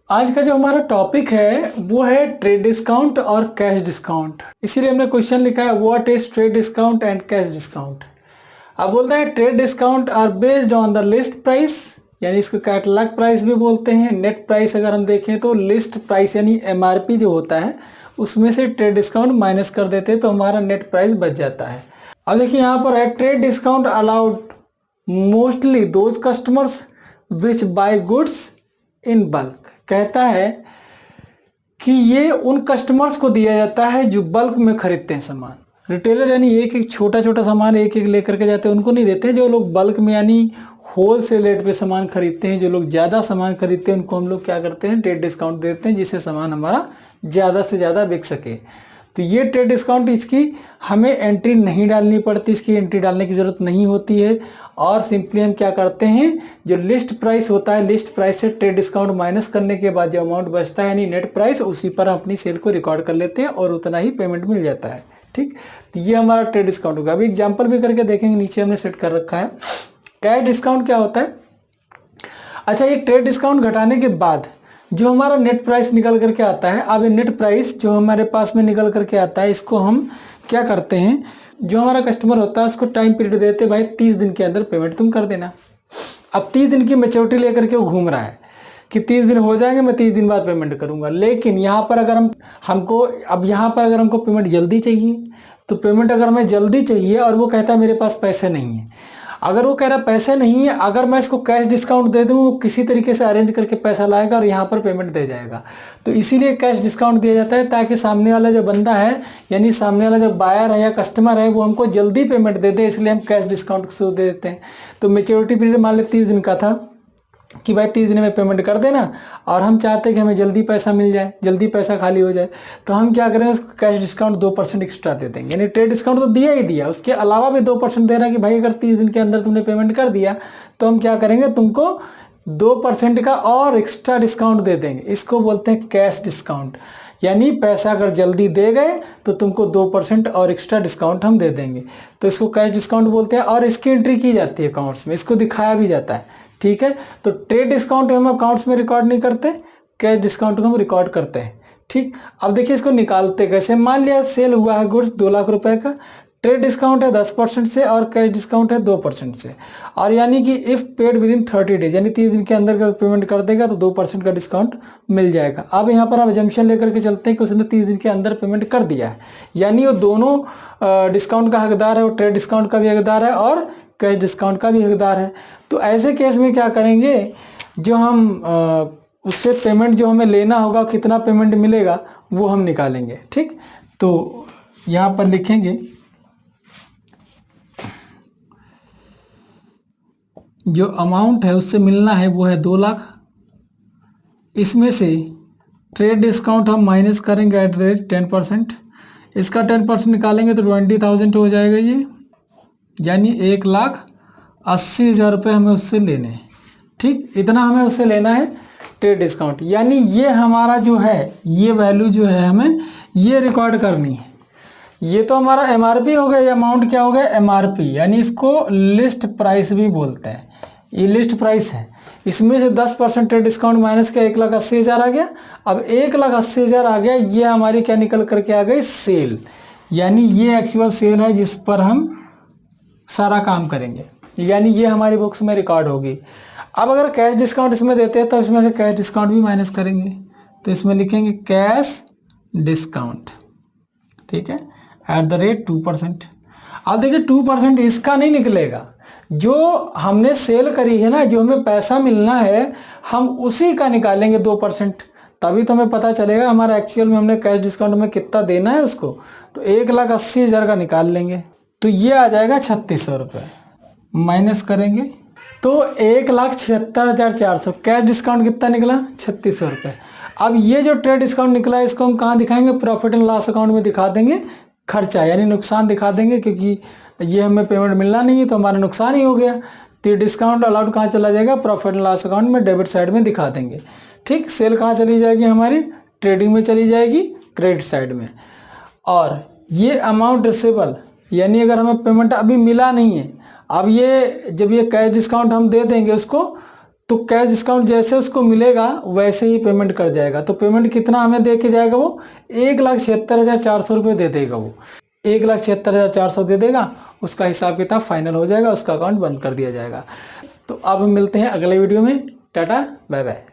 आज का जो हमारा टॉपिक है वो है ट्रेड डिस्काउंट और कैश डिस्काउंट। इसीलिए हमने क्वेश्चन लिखा है what is trade discount and cash discount. अब बोलता है trade discount are based on the list price, यानी इसको कैटलॉग प्राइस भी बोलते हैं। नेट प्राइस अगर हम देखें तो लिस्ट प्राइस यानी एमआरपी जो होता है उसमें से ट्रेड डिस्काउंट माइनस कर देते हैं तो हमारा नेट प्राइस बच जाता है। अब देखिए यहाँ पर है trade discount allowed mostly those customers which bye goods in bulk. कहता है कि ये उन कस्टमर्स को दिया जाता है जो बल्क में खरीदते हैं सामान। रिटेलर यानी एक एक छोटा छोटा सामान एक एक लेकर के जाते हैं उनको नहीं देते हैं। जो लोग बल्क में यानी होल सेल रेट पे सामान खरीदते हैं, जो लोग ज़्यादा सामान खरीदते हैं उनको हम लोग क्या करते हैं, ट्रेड डिस्काउंट देते हैं जिससे सामान हमारा ज़्यादा से ज़्यादा बिक सके। तो ये ट्रेड डिस्काउंट, इसकी हमें एंट्री नहीं डालनी पड़ती, इसकी एंट्री डालने की ज़रूरत नहीं होती है। और सिंपली हम क्या करते हैं, जो लिस्ट प्राइस होता है लिस्ट प्राइस से ट्रेड डिस्काउंट माइनस करने के बाद जो अमाउंट बचता है यानी नेट प्राइस, उसी पर हम अपनी सेल को रिकॉर्ड कर लेते हैं और उतना ही पेमेंट मिल जाता है। ठीक, तो ये हमारा ट्रेड डिस्काउंट होगा। अभी एग्जाम्पल भी करके देखेंगे, नीचे हमने सेट कर रखा है। कैश डिस्काउंट क्या होता है? अच्छा, ये ट्रेड डिस्काउंट घटाने के बाद जो हमारा नेट प्राइस निकल करके आता है, अब ये नेट प्राइस जो हमारे पास में निकल करके आता है इसको हम क्या करते हैं, जो हमारा कस्टमर होता है उसको टाइम पीरियड देते हैं, भाई 30 दिन के अंदर पेमेंट तुम कर देना। अब 30 दिन की मैच्योरिटी लेकर के वो घूम रहा है कि 30 दिन हो जाएंगे, मैं 30 दिन बाद पेमेंट करूंगा। लेकिन यहाँ पर अगर हमको पेमेंट जल्दी चाहिए, तो पेमेंट अगर हमें जल्दी चाहिए और वो कहता है मेरे पास पैसे नहीं है, अगर वो कह रहा पैसे नहीं है, अगर मैं इसको कैश डिस्काउंट दे दूँ वो किसी तरीके से अरेंज करके पैसा लाएगा और यहाँ पर पेमेंट दे जाएगा। तो इसीलिए कैश डिस्काउंट दिया जाता है ताकि सामने वाला जो बंदा है यानी सामने वाला जो बायर है या कस्टमर है वो हमको जल्दी पेमेंट दे दे, इसलिए हम कैश डिस्काउंट को दे देते हैं। तो मैच्योरिटी पीरियड मान लें 30 दिन का था कि भाई 30 दिन में पेमेंट कर देना, और हम चाहते हैं कि हमें जल्दी पैसा मिल जाए, जल्दी पैसा खाली हो जाए, तो हम क्या करेंगे, उसको कैश डिस्काउंट 2% एक्स्ट्रा दे देंगे। यानी ट्रेड डिस्काउंट तो दिया ही दिया, उसके अलावा भी 2% दे रहा है कि भाई अगर 30 दिन के अंदर तुमने पेमेंट कर दिया तो हम क्या करेंगे, तुमको 2% का और एक्स्ट्रा डिस्काउंट दे देंगे। इसको बोलते हैं कैश डिस्काउंट। यानी पैसा अगर जल्दी दे गए तो तुमको 2% और एक्स्ट्रा डिस्काउंट हम दे देंगे, तो इसको कैश डिस्काउंट बोलते हैं। और इसकी एंट्री की जाती है अकाउंट्स में, इसको दिखाया भी जाता है। ठीक है, तो ट्रेड डिस्काउंट हम अकाउंट्स में रिकॉर्ड नहीं करते, कैश डिस्काउंट को हम रिकॉर्ड करते हैं। ठीक, अब देखिए इसको निकालते कैसे। मान लिया सेल हुआ है गुड्स 2 लाख रुपए का, ट्रेड डिस्काउंट है 10% से और कैश डिस्काउंट है 2% से, और यानी कि if paid with in 30 days, यानी 30 दिन के अंदर का पेमेंट कर देगा तो 2% का डिस्काउंट मिल जाएगा। अब यहाँ पर आप एजम्पशन लेकर के चलते हैं कि उसने 30 दिन के अंदर पेमेंट कर दिया है, यानी वो दोनों डिस्काउंट का हकदार है, वो ट्रेड डिस्काउंट का भी हकदार है और कैश डिस्काउंट का भी हकदार है। तो ऐसे केस में क्या करेंगे, जो हम उससे पेमेंट जो हमें लेना होगा, कितना पेमेंट मिलेगा वो हम निकालेंगे। ठीक, तो यहाँ पर लिखेंगे जो अमाउंट है उससे मिलना है वो है 2 लाख, इसमें से ट्रेड डिस्काउंट हम माइनस करेंगे एट रेट 10%, इसका 10% निकालेंगे तो 20,000 हो जाएगा ये, यानी 1,80,000 रुपये हमें उससे लेने हैं। ठीक, इतना हमें उससे लेना है ट्रेड डिस्काउंट, यानी ये हमारा जो है ये वैल्यू जो है हमें ये रिकॉर्ड करनी है। ये तो हमारा एमआरपी हो गया, ये अमाउंट क्या हो गया, एमआरपी, यानी इसको लिस्ट प्राइस भी बोलते हैं। ये लिस्ट प्राइस है, इसमें से 10% ट्रेड डिस्काउंट माइनस का 1,80,000 आ गया। अब 1,80,000 आ गया, ये हमारी क्या निकल करके आ गई, सेल, यानी ये एक्चुअल सेल है जिस पर हम सारा काम करेंगे, यानी ये हमारी बुक्स में रिकॉर्ड होगी। अब अगर कैश डिस्काउंट इसमें देते हैं तो इसमें से कैश डिस्काउंट भी माइनस करेंगे, तो इसमें लिखेंगे कैश डिस्काउंट, ठीक है, एट द रेट 2%। अब देखिए 2% इसका नहीं निकलेगा, जो हमने सेल करी है ना, जो हमें पैसा मिलना है हम उसी का निकालेंगे 2%, तभी तो हमें पता चलेगा हमारा एक्चुअल में हमने कैश डिस्काउंट में कितना देना है उसको। तो 1,80,000 का निकाल लेंगे तो ये आ जाएगा 3,600 रुपये, माइनस करेंगे तो 1,76,400, कैश डिस्काउंट कितना निकला, 3,600 रुपये। अब ये जो ट्रेड डिस्काउंट निकला है इसको हम कहाँ दिखाएंगे, प्रॉफिट एंड लॉस अकाउंट में दिखा देंगे, खर्चा यानी नुकसान दिखा देंगे, क्योंकि ये हमें पेमेंट मिलना नहीं है तो हमारा नुकसान ही हो गया। तो ये डिस्काउंट अलाउड कहाँ चला जाएगा, प्रॉफिट एंड लॉस अकाउंट में डेबिट साइड में दिखा देंगे। ठीक, सेल कहाँ चली जाएगी, हमारी ट्रेडिंग में चली जाएगी, क्रेडिट साइड में। और ये अमाउंट रिसीवेबल, यानी अगर हमें पेमेंट अभी मिला नहीं है, अब ये जब ये कैश डिस्काउंट हम दे देंगे उसको तो कैश डिस्काउंट जैसे उसको मिलेगा वैसे ही पेमेंट कर जाएगा। तो पेमेंट कितना हमें दे के जाएगा, वो 1,76,400 रुपये दे देगा। वो 1,76,400 दे देगा, उसका हिसाब किताब फाइनल हो जाएगा, उसका अकाउंट बंद कर दिया जाएगा। तो अब मिलते हैं अगले वीडियो में। Tata bye bye.